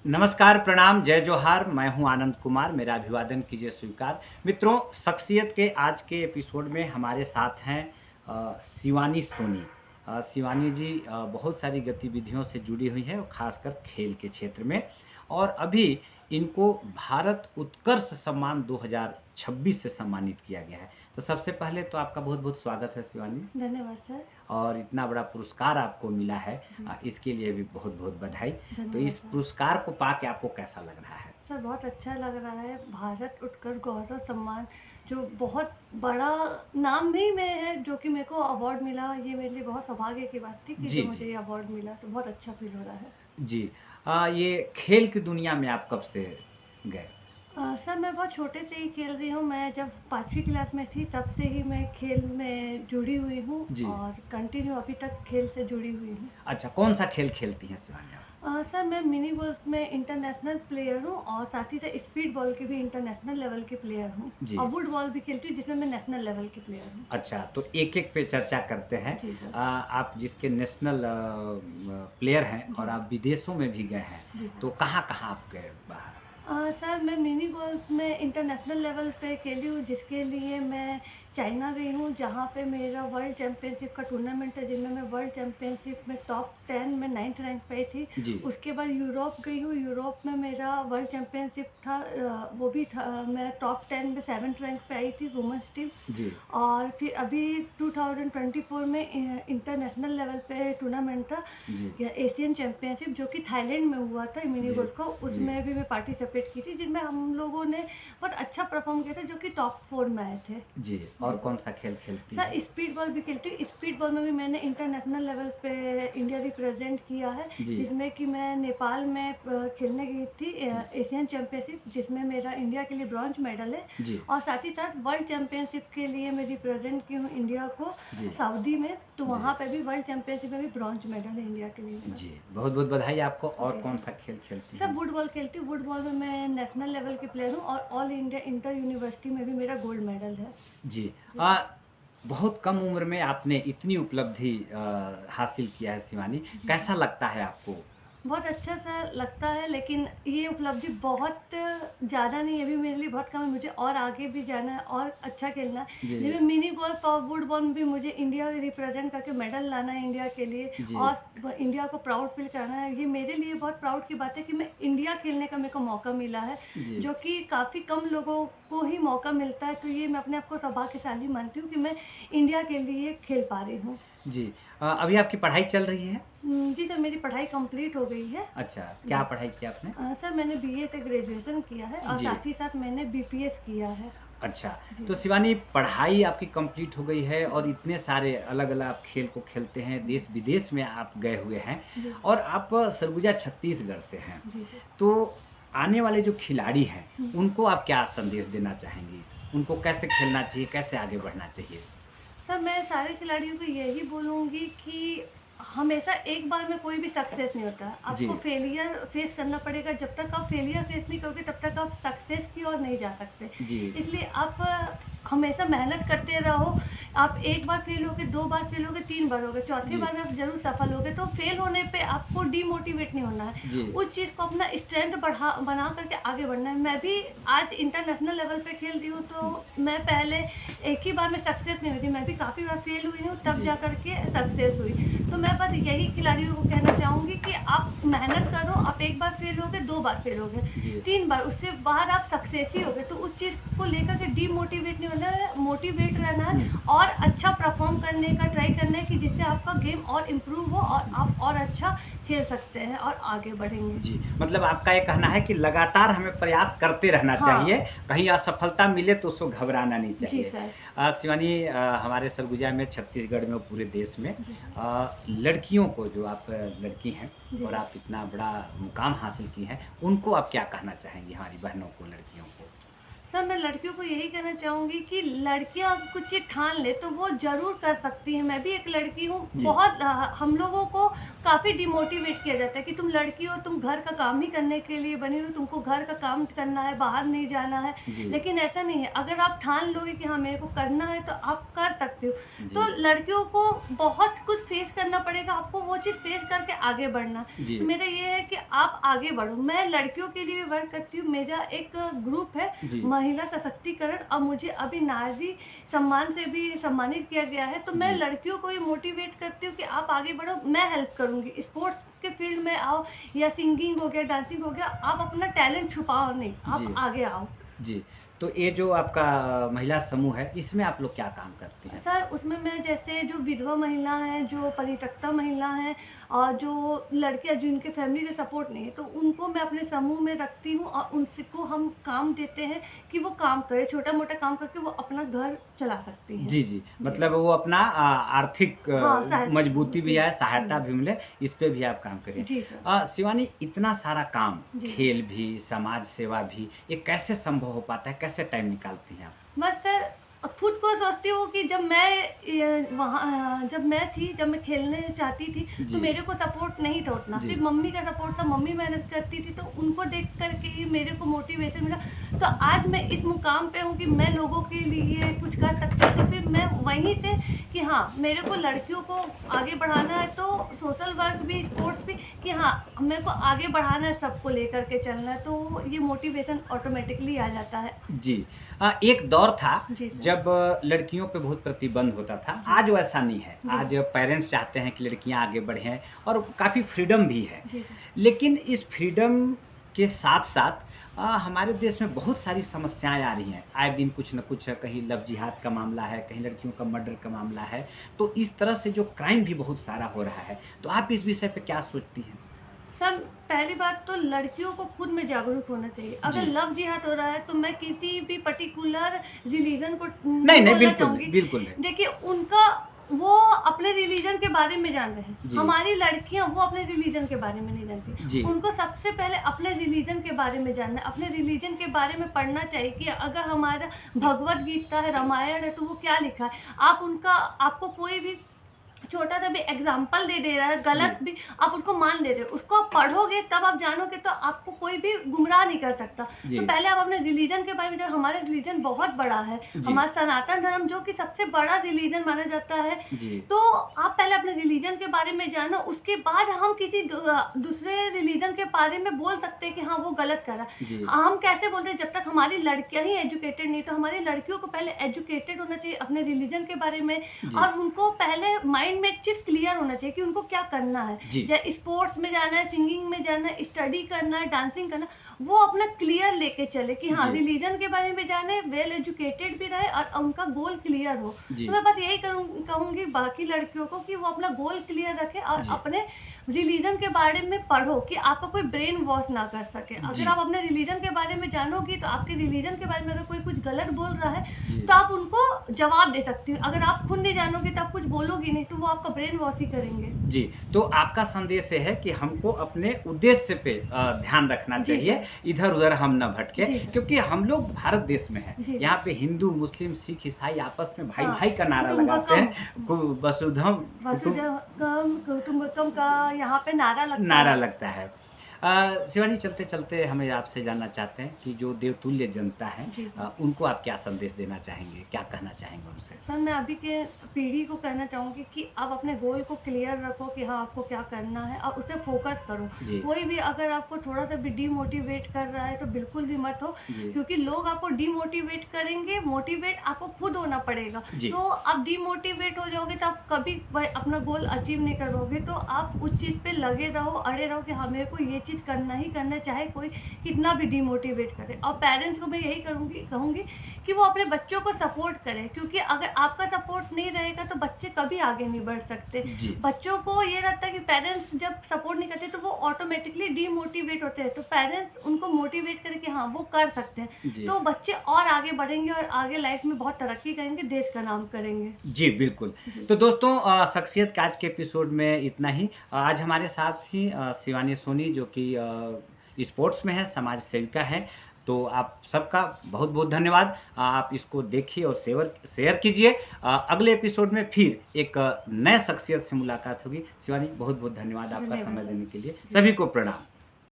नमस्कार, प्रणाम, जय जोहार। मैं हूं आनंद कुमार, मेरा अभिवादन कीजिए स्वीकार। मित्रों, शख्सियत के आज के एपिसोड में हमारे साथ हैं शिवानी सोनी। शिवानी जी बहुत सारी गतिविधियों से जुड़ी हुई हैं और ख़ासकर खेल के क्षेत्र में। और अभी इनको भारत उत्कर्ष सम्मान 2026 से सम्मानित किया गया है। तो सबसे पहले तो आपका बहुत बहुत स्वागत है शिवानी। धन्यवाद सर। और इतना बड़ा पुरस्कार आपको मिला है, इसके लिए भी बहुत बहुत बधाई। तो इस पुरस्कार को पाके आपको कैसा लग रहा है? सर बहुत अच्छा लग रहा है। भारत उत्कर्ष गौरव सम्मान जो बहुत बड़ा नाम भी में है, जो कि मेरे को अवार्ड मिला, ये मेरे लिए बहुत सौभाग्य की बात थी कि जी, जो मुझे जी। ये अवार्ड मिला, तो बहुत अच्छा फील हो रहा है। जी। ये खेल की दुनिया में आप कब से गए? सर मैं बहुत छोटे से ही खेल रही हूँ। मैं जब 5वीं क्लास में थी तब से ही मैं खेल में जुड़ी हुई हूँ जी। और कंटिन्यू अभी तक खेल से जुड़ी हुई हूँ। अच्छा, कौन-सा खेल खेलती हैं शिवानी आप? सर मैं मिनी गोल्फ में इंटरनेशनल प्लेयर हूँ और साथ ही साथ स्पीड बॉल की भी इंटरनेशनल लेवल की प्लेयर हूँ। जी। और वुड बॉल भी खेलती हूँ, जिसमें मैं नेशनल लेवल की प्लेयर हूँ। अच्छा, तो एक-एक पे चर्चा करते हैं। जी सर। आप जिसके नेशनल प्लेयर हैं जी। और आप विदेशों में भी गए हैं, जी सर। तो कहाँ-कहाँ आप गए बाहर? सर मैं मिनी गोल्फ में इंटरनेशनल लेवल पे खेली हूँ, जिसके लिए मैं चाइना गई हूँ, जहाँ पे मेरा वर्ल्ड चैम्पियनशिप का टूर्नामेंट है, जिनमें मैं वर्ल्ड चैम्पियनशिप में टॉप 10 में 9th रैंक पे थी। जी। उसके बाद यूरोप गई हूँ, यूरोप में मेरा वर्ल्ड चैम्पियनशिप था, वो भी था, मैं टॉप 10 में 7th रैंक पे आई थी वुमेन्स टीम। जी। और फिर अभी 2024 में इंटरनेशनल लेवल पे टूर्नामेंट था, जी। एशियन चैम्पियनशिप, जो कि थाईलैंड में हुआ था मिनी जी। गोल्फ का। जी। उसमें भी मैं पार्टिसिपेट की थी, जिनमें हम लोगों ने बहुत अच्छा परफॉर्म किया था, जो कि टॉप 4 में आए थे। जी। और कौन-सा खेल खेलती सर हैं? स्पीड बॉल भी खेलती हूँ। स्पीड बॉल में भी मैंने इंटरनेशनल लेवल पे इंडिया रिप्रेजेंट किया है, जी। जिसमें कि मैं नेपाल में खेलने गई थी एशियन चैम्पियनशिप, जिसमें मेरा इंडिया के लिए ब्रॉन्ज मेडल है। जी। और साथ ही साथ वर्ल्ड चैम्पियनशिप के लिए मैं रिप्रेजेंट की हूँ इंडिया को जी। सऊदी में, तो जी। वहाँ पे भी वर्ल्ड चैम्पियनशिप में भी ब्रॉन्ज मेडल है इंडिया के लिए। जी, बहुत-बहुत बधाई आपको। और जी। कौन-सा खेल खेलती सर हैं? वुड बॉल खेलती हूँ। वुड बॉल में मैं नेशनल लेवल की प्लेयर हूँ और ऑल इंडिया इंटर यूनिवर्सिटी में भी मेरा गोल्ड मेडल है। जी। बहुत कम उम्र में आपने इतनी उपलब्धि हासिल किया है शिवानी, कैसा लगता है आपको? बहुत अच्छा सा लगता है, लेकिन ये उपलब्धि बहुत ज़्यादा नहीं है, अभी मेरे लिए बहुत कम है। मुझे और आगे भी जाना है और अच्छा खेलना है। जी। जिसमें मिनी गोल्फ और वुड बॉल में भी मुझे इंडिया रिप्रेजेंट करके मेडल लाना है इंडिया के लिए, जी। और इंडिया को प्राउड फील कराना है। ये मेरे लिए बहुत प्राउड की बात है कि मैं इंडिया खेलने का मेरे को मौका मिला है, जी। जो कि काफ़ी कम लोगों को ही मौका मिलता है। तो ये मैं अपने आप को सौभाग्यशाली मानती हूँ कि मैं इंडिया के लिए खेल पा रही हूँ। जी। अभी आपकी पढ़ाई चल रही है? जी सर, मेरी पढ़ाई कंप्लीट हो गई है। अच्छा, क्या पढ़ाई की आपने? सर मैंने बीए से ग्रेजुएशन किया है और जी। साथ ही साथ मैंने बीपीएस किया है। अच्छा, जी। तो शिवानी, पढ़ाई आपकी कंप्लीट हो गई है और इतने सारे अलग-अलग आप खेल को खेलते हैं, देश-विदेश में आप गए हुए हैं जी। और आप सरगुजा छत्तीसगढ़ से हैं। जी सर। तो आने वाले जो खिलाड़ी हैं, उनको आप क्या संदेश देना चाहेंगी? उनको कैसे खेलना चाहिए, कैसे आगे बढ़ना चाहिए? सर मैं सारे खिलाड़ियों को यही बोलूँगी कि हमेशा एक बार में कोई भी सक्सेस नहीं होता। जी। आपको फेलियर फेस करना पड़ेगा। जब तक आप फेलियर फेस नहीं करोगे, तब तक आप सक्सेस की ओर नहीं जा सकते। जी। इसलिए आप हमेशा मेहनत करते रहो। आप एक बार फेल होगे, 2 बार फेल होगे, 3 बार होगे, चौथी जी। बार में आप ज़रूर सफल होगे। तो फेल होने पे आपको डीमोटिवेट नहीं होना है। जी। उस चीज़ को अपना स्ट्रेंथ बना करके आगे बढ़ना है। मैं भी आज इंटरनेशनल लेवल पे खेल रही हूँ, तो मैं पहले एक ही बार में सक्सेस नहीं हुई थी। मैं भी काफ़ी बार फेल हुई हूँ, तब जी। जा कर के सक्सेस हुई। तो मैं बस यही खिलाड़ियों को कहना चाहूँगी कि आप मेहनत करो। आप एक बार फेल होगे, 2 बार फेल होगे, जी। 3 बार, उससे बाद आप सक्सेस ही होगे। तो उस चीज़ को लेकर के डीमोटिवेट नहीं होना है, मोटिवेट रहना है और अच्छा परफॉर्म करने का ट्राई करना है, कि जिससे आपका गेम और इम्प्रूव हो और आप और अच्छा खेल सकते हैं और आगे बढ़ेंगे। जी, मतलब आपका ये कहना है कि लगातार हमें प्रयास करते रहना हाँ। चाहिए, कहीं असफलता मिले तो उसको घबराना नहीं जी चाहिए। सर। शिवानी, हमारे सरगुजा में, छत्तीसगढ़ में और पूरे देश में जी। लड़कियों को, जो आप लड़की हैं जी। और आप इतना बड़ा मुकाम हासिल की हैं, उनको आप क्या कहना चाहेंगी, हमारी बहनों को, लड़कियों को? सर मैं लड़कियों को यही कहना चाहूँगी कि लड़कियाँ अगर कुछ चीज़ ठान ले तो वो ज़रूर कर सकती हैं। मैं भी एक लड़की हूँ। जी। बहुत हम लोगों को काफ़ी डिमोटिवेट किया जाता है कि तुम लड़की हो, तुम घर का काम ही करने के लिए बनी हो, तुमको घर का काम करना है, बाहर नहीं जाना है। जी। लेकिन ऐसा नहीं है, अगर आप ठान लोगे कि हाँ, मेरे को करना है तो आप कर सकते हो। जी। तो लड़कियों को बहुत कुछ फेस करना पड़ेगा, आपको वो चीज़ फेस करके आगे बढ़ना है। जी। तो मेरा ये है कि आप आगे बढ़ो। मैं लड़कियों के लिए भी वर्क करती हूँ। मेरा एक ग्रुप है जी। महिला सशक्तिकरण, और मुझे अभी नारी सम्मान से भी सम्मानित किया गया है। तो मैं जी। लड़कियों को भी मोटिवेट करती हूँ कि आप आगे बढ़ो, मैं हेल्प करूँगी। स्पोर्ट्स के फील्ड में आओ या सिंगिंग हो गया, डांसिंग हो गया, आप अपना टैलेंट छुपाओ नहीं, आप जी। आगे आओ। जी। तो ये जो आपका महिला समूह है, इसमें आप लोग क्या काम करती हैं? सर उसमें मैं जैसे जो विधवा महिला हैं, जो परित्यक्ता महिला हैं और जो लड़कियां जिनके फैमिली का सपोर्ट नहीं है, तो उनको मैं अपने समूह में रखती हूँ और उनको हम काम देते हैं कि वो काम करें, छोटा-मोटा काम करके वो अपना घर चला सकती हैं। जी, जी। मतलब वो अपना आर्थिक हाँ, सहायता मजबूती भी जी, है, सहायता भी मिले, इस पे भी आप काम करें। जी सर। शिवानी, इतना सारा काम, जी। खेल भी, समाज सेवा भी, ये कैसे संभव हो पाता है? कैसे टाइम निकालती हैं आप? बस सर खुद को सोचती हूँ कि जब जब मैं थी, जब मैं खेलने चाहती थी, जी। तो मेरे को सपोर्ट नहीं था उतना, जी। सिर्फ मम्मी का सपोर्ट था। मम्मी मेहनत करती थी, तो उनको देख कर के ही मेरे को मोटिवेशन मिला। तो आज मैं इस मुकाम पे हूँ कि मैं लोगों के लिए कुछ कर सकती हूँ। तो फिर मैं वहीं से कि हाँ, मेरे को लड़कियों को आगे बढ़ाना है, तो सोशल वर्क भी, स्पोर्ट्स भी, कि हाँ, मेरे को आगे बढ़ाना है, सबको लेकर के चलना है, तो ये मोटिवेशन ऑटोमेटिकली आ जाता है। जी। एक दौर था जी सर। जब लड़कियों पे बहुत प्रतिबंध होता था। जी। आज वैसा नहीं है। जी। आज पेरेंट्स चाहते हैं कि लड़कियां आगे बढ़ें और काफ़ी फ्रीडम भी है। जी सर। लेकिन इस फ्रीडम के साथ-साथ हमारे देश में बहुत सारी समस्याएँ आ रही हैं। आए दिन कुछ न कुछ, कहीं लव जिहाद का मामला है, कहीं लड़कियों का मर्डर का मामला है। तो इस तरह से जो क्राइम भी बहुत सारा हो रहा है। तो आप इस विषय पे क्या सोचती हैं? सर पहली बात तो लड़कियों को खुद में जागरूक होना चाहिए। अगर जी। लव जिहाद हो रहा है तो मैं किसी भी पर्टिकुलर रिलीजन को नहीं, नहीं, बोलना बिल्कुल चाहूँगी। नहीं, बिल्कुल नहीं। देखिए उनका वो अपने रिलीजन के बारे में जान रहे हैं। जी। हमारी लड़कियाँ वो अपने रिलीजन के बारे में नहीं जानती। जी। उनको सबसे पहले अपने रिलीजन के बारे में जानना है, अपने रिलीजन के बारे में पढ़ना चाहिए कि अगर हमारा भगवद गीता है, रामायण है, तो वो क्या लिखा है। आपको कोई भी छोटा सा भी एग्जाम्पल दे रहा है, गलत जी। भी, आप उसको मान ले रहे हो, उसको आप पढ़ोगे तब आप जानोगे, तो आपको कोई भी गुमराह नहीं कर सकता। जी। तो पहले आप अपने रिलीजन के बारे में जानो। हमारा रिलीजन बहुत बड़ा है, जी। हमारा सनातन धर्म जो कि सबसे बड़ा रिलीजन माना जाता है। जी। तो आप पहले अपने रिलीजन के बारे में जानो, उसके बाद हम किसी दूसरे रिलीजन के बारे में बोल सकते हैं कि हाँ वो गलत कर रहा है। जी। हम कैसे बोलते हैं, जब तक हमारी लड़कियां ही एजुकेटेड नहीं, तो हमारी लड़कियों को पहले एजुकेटेड होना चाहिए अपने रिलीजन के बारे में, जी। और उनको पहले माइंड में एक चीज़ क्लियर होना चाहिए कि उनको क्या करना है। जी। जैसे स्पोर्ट्स में जाना है, सिंगिंग में जाना है, स्टडी करना है, डांसिंग करना है, वो अपना क्लियर लेके चले कि हाँ जी। रिलीजन के बारे में जाने, वेल एजुकेटेड भी रहे और उनका गोल क्लियर हो। जी। तो मैं बस यही कहूँगी बाकी लड़कियों को कि वो अपना गोल क्लियर रखें और जी। अपने रिलीजन के बारे में पढ़ो कि आपका कोई ब्रेन वॉश ना कर सके। जी। अगर आप अपने रिलीजन के बारे में जानोगी, तो आपके रिलीजन के बारे में अगर कोई कुछ गलत बोल रहा है, जी। तो आप उनको जवाब दे सकती हो। अगर आप खुद नहीं जानोगे तो आप कुछ बोलोगी नहीं, तो वो आपका ब्रेन वॉश ही करेंगे। जी, तो आपका संदेश ये है कि हमको अपने उद्देश्य पे ध्यान रखना जी, चाहिए, सर। इधर-उधर हम ना भटके, जी, सर। क्योंकि हम लोग भारत देश में हैं। जी, सर। यहाँ पे हिंदू, मुस्लिम, सिख, ईसाई आपस में हाँ, भाई-भाई का नारा लगाते कुटुंबकम। हैं। वसुधम वसुधैवकम कुटुंबकम का यहाँ पे नारा लगता नारा है। लगता है। शिवानी, चलते-चलते हमें आपसे जानना चाहते हैं कि जो देवतुल्य जनता है, जी, सर। उनको आप क्या संदेश देना चाहेंगे? क्या कहना चाहेंगे उनसे? सर मैं अभी के पीढ़ी को कहना चाहूँगी कि आप अपने गोल को क्लियर रखो कि हाँ आपको क्या करना है और उस पर फोकस करो। जी। कोई भी अगर आपको थोड़ा सा भी डीमोटिवेट कर रहा है तो बिल्कुल भी मत हो, जी। क्योंकि लोग आपको डीमोटिवेट करेंगे, मोटिवेट आपको खुद होना पड़ेगा। जी। तो आप डीमोटिवेट हो जाओगे तो आप कभी अपना गोल अचीव नहीं कर पाओगे। तो आप उस चीज़ पे लगे रहो, अड़े रहो कि हाँ मेरे को ये चीज़ करना ही करना, चाहे कोई कितना भी डीमोटिवेट करे। और पेरेंट्स को मैं यही कहूँगी कि वो अपने बच्चों को सपोर्ट करें, क्योंकि अगर आपका सपोर्ट नहीं रहेगा तो बच्चे कभी आगे नहीं बढ़ सकते। जी। बच्चों को ये रहता है कि पेरेंट्स जब सपोर्ट नहीं करते तो वो ऑटोमेटिकली डीमोटिवेट होते हैं, तो पेरेंट्स उनको मोटिवेट करें कि हाँ वो कर सकते हैं, जी। तो बच्चे और आगे बढ़ेंगे और आगे लाइफ में बहुत तरक्की करेंगे, देश का नाम करेंगे। जी, बिल्कुल। जी। तो दोस्तों, शख्सियत के आज के एपिसोड में इतना ही। आज हमारे साथ ही शिवानी सोनी, जो कि स्पोर्ट्स में है, समाज सेविका हैं। तो आप सबका बहुत बहुत धन्यवाद। आप इसको देखिए और शेयर कीजिए। अगले एपिसोड में फिर एक नए शख्सियत से मुलाकात होगी। शिवानी, बहुत बहुत धन्यवाद आपका धन्यवाद। समय देने के लिए। सभी को प्रणाम।